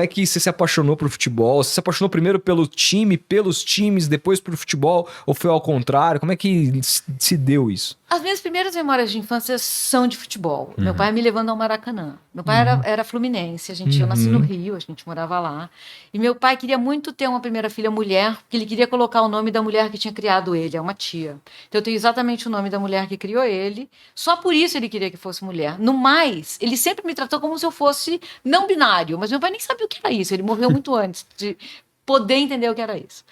é que você se apaixonou por futebol? Você se apaixonou primeiro pelo time, pelos times, depois pelo futebol? Ou foi ao contrário? Como é que se deu isso? As minhas primeiras memórias de infância são de futebol. Meu pai me levando ao Maracanã. Meu pai era fluminense. Eu nasci no Rio, a gente morava lá. E meu pai queria muito ter uma primeira filha mulher, porque ele queria colocar o nome da mulher que tinha criado ele, é uma tia. Então eu tenho exatamente o nome da mulher que criou ele. Só por isso ele queria que fosse mulher. No mais, ele sempre me tratou como se eu fosse não binário. Mas meu pai nem sabia o que era isso. Ele morreu muito antes de poder entender o que era isso.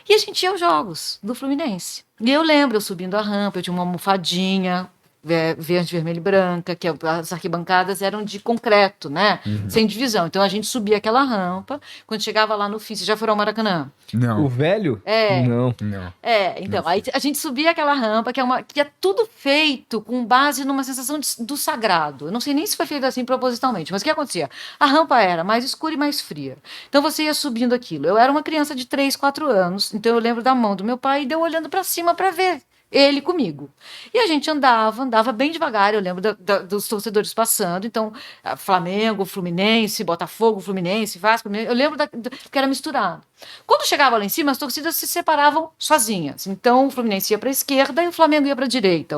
E a gente ia aos jogos do Fluminense. E eu lembro, eu subindo a rampa, eu tinha uma almofadinha verde, vermelho e branca, que as arquibancadas eram de concreto, né? Sem divisão. Então a gente subia aquela rampa, quando chegava lá no fim, vocês já foram ao Maracanã? Não. O velho? É. Não. Então, aí a gente subia aquela rampa, que é tudo feito com base numa sensação do sagrado. Eu não sei nem se foi feito assim propositalmente, mas o que acontecia? A rampa era mais escura e mais fria. Então você ia subindo aquilo. Eu era uma criança de 3, 4 anos, então eu lembro da mão do meu pai e deu olhando para cima para ver ele comigo. E a gente andava bem devagar, eu lembro dos torcedores passando, então Flamengo, Fluminense, Botafogo, Fluminense, Vasco, eu lembro que era misturado. Quando chegava lá em cima, as torcidas se separavam sozinhas, então o Fluminense ia para a esquerda e o Flamengo ia para a direita.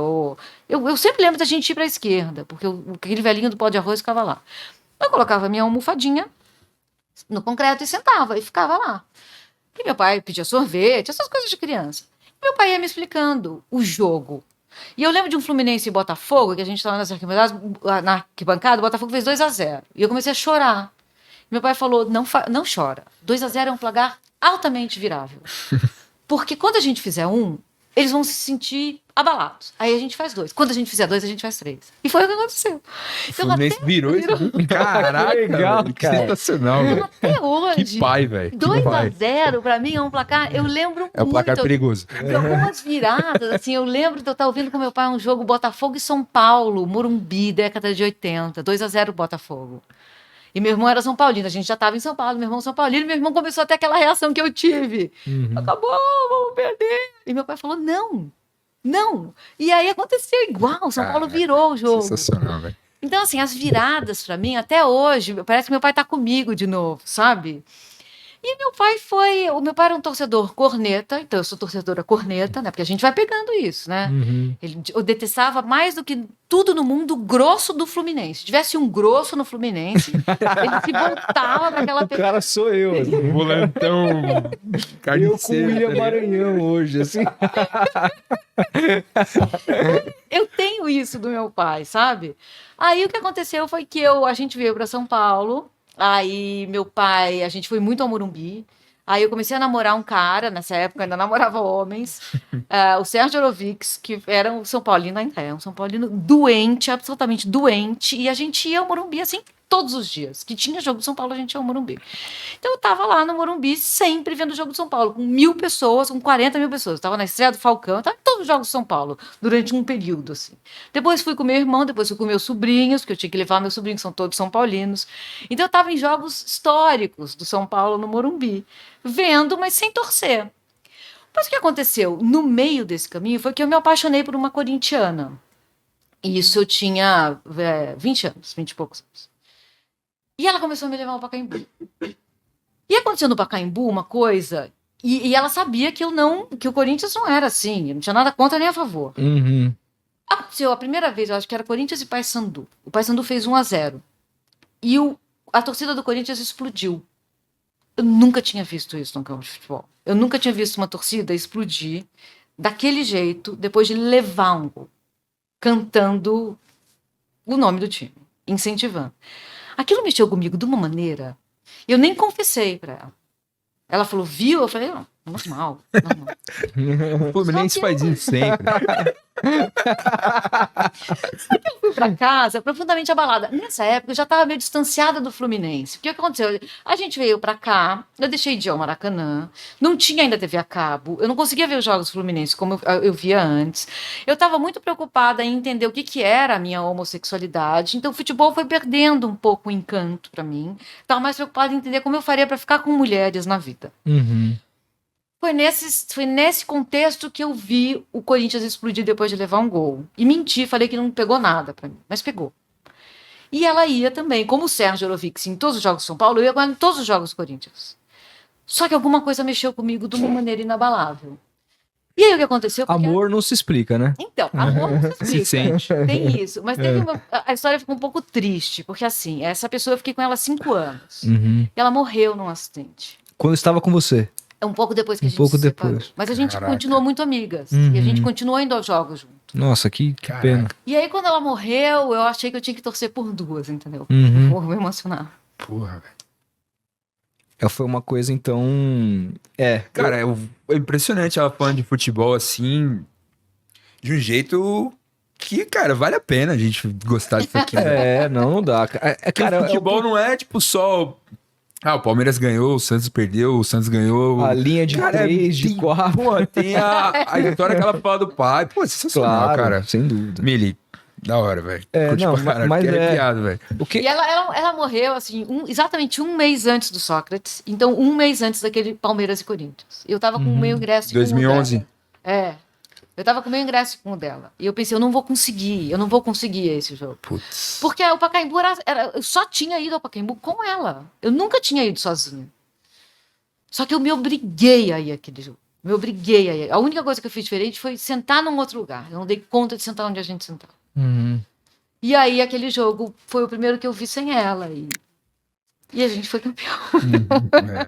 Eu sempre lembro da gente ir para a esquerda, porque aquele velhinho do pó de arroz ficava lá. Eu colocava minha almofadinha no concreto e sentava, e ficava lá. E meu pai pedia sorvete, essas coisas de criança. Meu pai ia me explicando o jogo. E eu lembro de um Fluminense e Botafogo, que a gente estava na arquibancada, o Botafogo fez 2-0. E eu comecei a chorar. Meu pai falou, não chora. 2-0 é um placar altamente virável. Porque quando a gente fizer eles vão se sentir abalados. Aí a gente faz 2. Quando a gente fizer 2, a gente faz 3. E foi o que aconteceu. O Fluminense virou isso. Caraca, legal, velho, que cara. sensacional, velho. Até hoje. Que pai, velho. 2-0, pra mim, é um placar... Eu lembro muito. É um placar perigoso. De algumas viradas, assim, eu lembro de eu estar ouvindo com meu pai um jogo Botafogo e São Paulo, Morumbi, década de 80. 2-0 Botafogo. E meu irmão era São Paulino, a gente já estava em São Paulo, meu irmão São Paulino, meu irmão começou a ter aquela reação que eu tive. Acabou, vamos perder. E meu pai falou, não. E aí aconteceu igual, São Paulo virou o jogo. Sensacional, velho. Então, assim, as viradas para mim, até hoje, parece que meu pai tá comigo de novo, sabe? E o meu pai era um torcedor corneta, então eu sou torcedora corneta, né? Porque a gente vai pegando isso, né? Eu detestava mais do que tudo no mundo o grosso do Fluminense. Se tivesse um grosso no Fluminense, ele se voltava para aquela O cara sou eu. Assim. Volantão, Eu carniceiro. com o William Maranhão hoje, assim. Eu tenho isso do meu pai, sabe? Aí o que aconteceu foi que a gente veio para São Paulo. Aí meu pai, a gente foi muito ao Morumbi. Aí eu comecei a namorar um cara, nessa época ainda namorava homens, o Sérgio Orovics, que era um São Paulino, ainda é um São Paulino doente, absolutamente doente, e a gente ia ao Morumbi assim todos os dias. Que tinha jogo do São Paulo, a gente ia ao Morumbi. Então eu tava lá no Morumbi sempre vendo o jogo do São Paulo, com 1.000 pessoas, com 40 mil pessoas. Eu tava na estreia do Falcão, eu tava em todos os jogos do São Paulo, durante um período, assim. Depois fui com meu irmão, depois fui com meus sobrinhos, que eu tinha que levar meus sobrinhos, que são todos São Paulinos. Então eu tava em jogos históricos do São Paulo no Morumbi, vendo, mas sem torcer. Mas o que aconteceu no meio desse caminho foi que eu me apaixonei por uma corintiana. E isso eu tinha 20 anos, 20 e poucos anos. E ela começou a me levar ao Pacaembu. E aconteceu no Pacaembu uma coisa, e ela sabia que o Corinthians não era assim, eu não tinha nada contra nem a favor. Aconteceu a primeira vez, eu acho que era Corinthians e Paysandu. O Paysandu fez 1-0. E a torcida do Corinthians explodiu. Eu nunca tinha visto isso no campo de futebol. Eu nunca tinha visto uma torcida explodir daquele jeito depois de levar um gol, cantando o nome do time, incentivando. Aquilo mexeu comigo de uma maneira. Eu nem confessei pra ela. Ela falou, viu? Eu falei, não, normal. O Fluminense faz isso sempre. Eu fui pra casa profundamente abalada. Nessa época, eu já estava meio distanciada do Fluminense. O que aconteceu? A gente veio pra cá, eu deixei de ir ao Maracanã, não tinha ainda TV a cabo, eu não conseguia ver os jogos Fluminense como eu via antes. Eu estava muito preocupada em entender o que era a minha homossexualidade, então o futebol foi perdendo um pouco o encanto pra mim. Estava mais preocupada em entender como eu faria pra ficar com mulheres na vida. Foi nesse contexto que eu vi o Corinthians explodir depois de levar um gol. E menti, falei que não pegou nada pra mim, mas pegou. E ela ia também, como o Sérgio Orovics, em todos os jogos do São Paulo, eu ia em todos os jogos do Corinthians. Só que alguma coisa mexeu comigo de uma maneira inabalável. E aí o que aconteceu? Porque- Amor não se explica, né? Então, amor não se Se sente. Tem isso. Mas teve a história ficou um pouco triste, porque assim, essa pessoa eu fiquei com ela há 5 anos. Uhum. E ela morreu num acidente. Quando estava com você. É um pouco depois que a Um gente pouco se separou. depois. Mas a gente Caraca. continuou muito amigas. Uhum. E a gente continuou indo aos jogos junto. Nossa, que Caraca. pena. E aí, quando ela morreu, eu achei que eu tinha que torcer por duas, entendeu? Uhum. Vou me emocionar. Porra, velho. Foi uma coisa, então... Cara, é impressionante ela falando de futebol assim, de um jeito que, cara, vale a pena a gente gostar disso aqui. Né? Não dá. Porque Cara, o futebol não é tipo só. Ah, o Palmeiras ganhou, o Santos perdeu, o Santos ganhou. a linha de Cara, 3, de tem- 4. Pô, tem a história que ela fala do pai. Pô, sensacional, Claro, cara. sem dúvida. Mili, da hora, velho. É, Curti não, pra caralho, mas fiquei é- arrepiado, velho. O que... E ela morreu, assim, exatamente um mês antes do Sócrates. Então, um mês antes daquele Palmeiras e Corinthians. Eu tava com o meu ingresso com o 2011. dela. É. Eu tava com o meu ingresso com o dela. E eu pensei, eu não vou conseguir esse jogo. Putz. Porque o Pacaembu eu só tinha ido ao Pacaembu com ela. Eu nunca tinha ido sozinha. Só que eu me obriguei a ir àquele jogo. Me obriguei a ir. A única coisa que eu fiz diferente foi sentar num outro lugar. Eu não dei conta de sentar onde a gente sentava. Uhum. E aí aquele jogo foi o primeiro que eu vi sem ela. E a gente foi campeão. É.